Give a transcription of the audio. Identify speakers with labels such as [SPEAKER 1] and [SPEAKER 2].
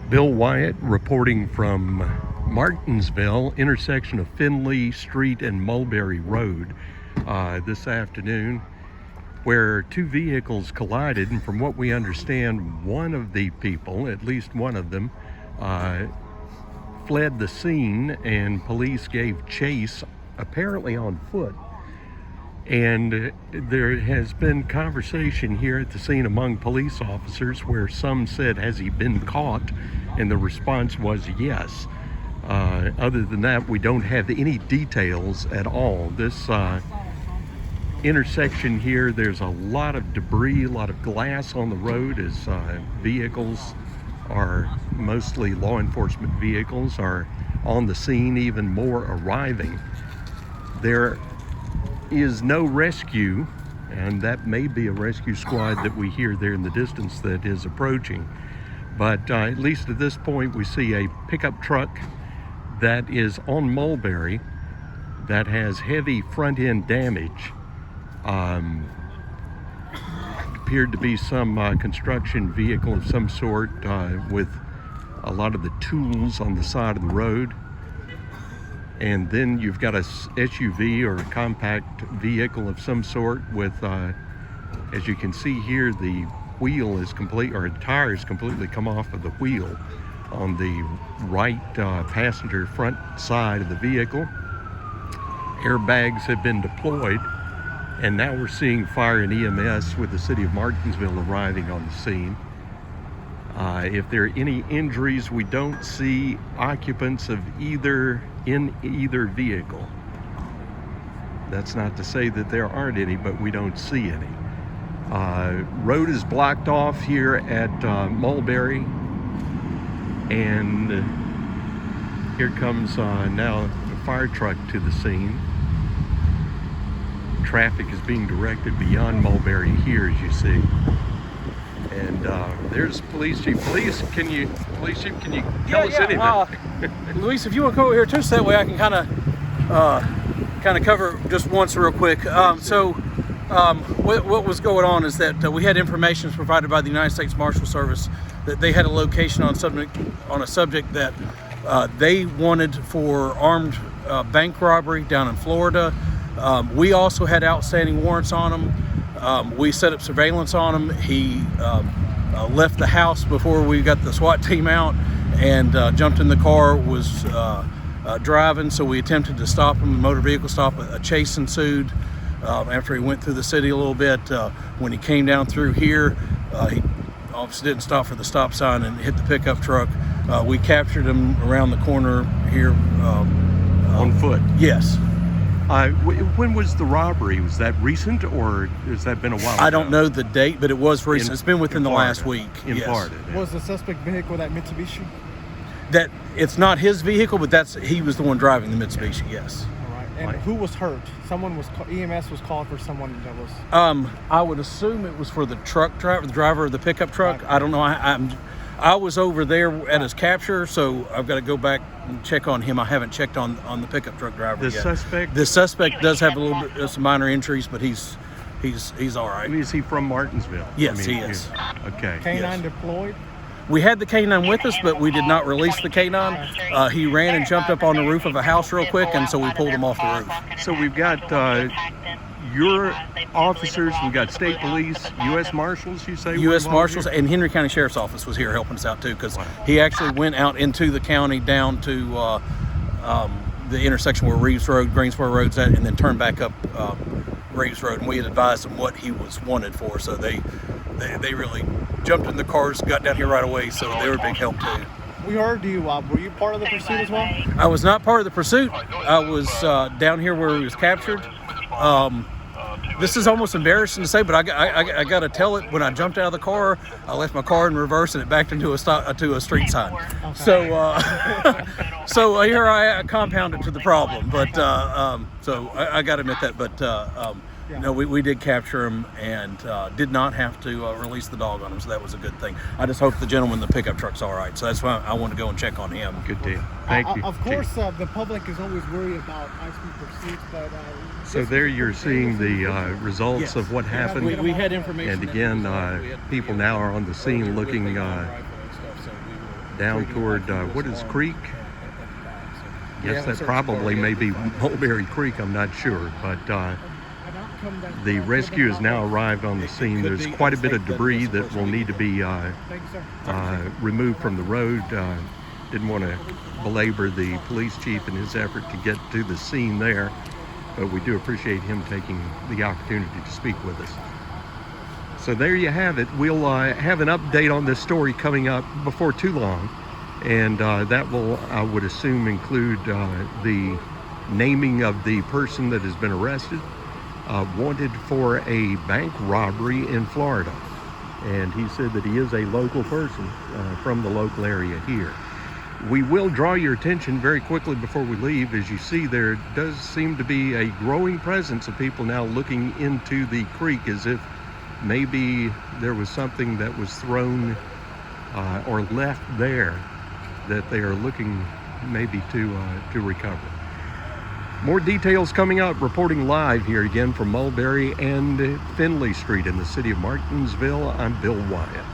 [SPEAKER 1] Bill Wyatt reporting from Martinsville, intersection of Finley Street and Mulberry Road this afternoon, where two vehicles collided, and from what we understand, one of the people, at least one of them, fled the scene, and police gave chase, apparently on foot. And there has been conversation here at the scene among police officers where some said, has he been caught? And the response was yes. Other than that, we don't have any details at all. This intersection here, there's a lot of debris, a lot of glass on the road as vehicles are, mostly law enforcement vehicles, are on the scene, even more arriving. There is no rescue, and that may be a rescue squad that we hear there in the distance that is approaching. But at least at this point, we see a pickup truck that is on Mulberry that has heavy front end damage. Appeared to be some construction vehicle of some sort with a lot of the tools on the side of the road. And then you've got a SUV or a compact vehicle of some sort with, as you can see here, the wheel is complete, or the tire is completely come off of the wheel on the right passenger front side of the vehicle. Airbags have been deployed, and now we're seeing fire and EMS with the city of Martinsville arriving on the scene. If there are any injuries, we don't see occupants of either vehicle. That's not to say that there aren't any, but we don't see any. Road is blocked off here at Mulberry, and here comes now a fire truck to the scene. Traffic is being directed beyond Mulberry here, as you see. And there's police chief. Police chief, can you tell us anything?
[SPEAKER 2] Luis, if you want to go over here too, so that way I can kind of cover just once real quick. What was going on is that we had information provided by the United States Marshal Service that they had a location on a subject that they wanted for armed bank robbery down in Florida. We also had outstanding warrants on him. We set up surveillance on him. He left the house before we got the SWAT team out and jumped in the car, was driving, so we attempted to stop him, a motor vehicle stop. A chase ensued after he went through the city a little bit. When he came down through here, he obviously didn't stop for the stop sign and hit the pickup truck. We captured him around the corner here.
[SPEAKER 1] On foot?
[SPEAKER 2] Yes.
[SPEAKER 1] When was the robbery? Was that recent, or has that been a while ago?
[SPEAKER 2] I don't know the date, but it was recent. It's been within the last week.
[SPEAKER 1] In Florida. Yeah.
[SPEAKER 3] Was the suspect vehicle that Mitsubishi?
[SPEAKER 2] That it's not his vehicle, but he was the one driving the Mitsubishi. Yes.
[SPEAKER 3] All right. And who was hurt? Someone was EMS was called for someone that was.
[SPEAKER 2] I would assume it was for the truck driver, the driver of the pickup truck. Right. I don't know. I was over there at his capture, so I've got to go back and check on him. I haven't checked on the pickup truck driver yet. The suspect does have a little bit of some minor injuries, but he's all right.
[SPEAKER 1] Is he from Martinsville?
[SPEAKER 2] Yes, he is.
[SPEAKER 1] Okay.
[SPEAKER 3] K-9 deployed?
[SPEAKER 2] We had the K-9 with us, but we did not release the K-9. He ran and jumped up on the roof of a house real quick, and so we pulled him off the roof.
[SPEAKER 1] So we've got your officers, we've got state police, U.S. Marshals, you say?
[SPEAKER 2] U.S. Marshals and Henry County Sheriff's Office was here helping us out too, because he actually went out into the county down to the intersection where Reeves Road, Greensboro Road's at, and then turned back up Reeves Road, and we had advised them what he was wanted for, so they really jumped in the cars, got down here right away, so they were a big help too.
[SPEAKER 3] We heard you. Were you part of the pursuit as well?
[SPEAKER 2] I was not part of the pursuit. I was down here where he was captured. This is almost embarrassing to say, but I got to tell it. When I jumped out of the car, I left my car in reverse and it backed into a street sign. Okay. So here I compounded to the problem. But so I got to admit that. But no, we did capture him and did not have to release the dog on him. So that was a good thing. I just hope the gentleman in the pickup truck's all right. So that's why I want to go and check on him.
[SPEAKER 1] Good deal. Thank you.
[SPEAKER 3] Of course, the public is always worried about high-speed pursuits, but.
[SPEAKER 1] So there you're seeing the results of what happened.
[SPEAKER 2] We had information.
[SPEAKER 1] And again, people now are on the scene looking down toward, what is Creek? Yes, that probably may be Mulberry Creek, I'm not sure. But the rescue has now arrived on the scene. There's quite a bit of debris that will need to be removed from the road. Didn't want to belabor the police chief in his effort to get to the scene there, but we do appreciate him taking the opportunity to speak with us. So there you have it. We'll have an update on this story coming up before too long, and that will, I would assume, include the naming of the person that has been arrested, wanted for a bank robbery in Florida. And he said that he is a local person from the local area here. We will draw your attention very quickly before we leave. As you see, there does seem to be a growing presence of people now looking into the creek as if maybe there was something that was thrown or left there that they are looking maybe to recover. More details coming up. Reporting live here again from Mulberry and Finley Street in the city of Martinsville, I'm Bill Wyatt.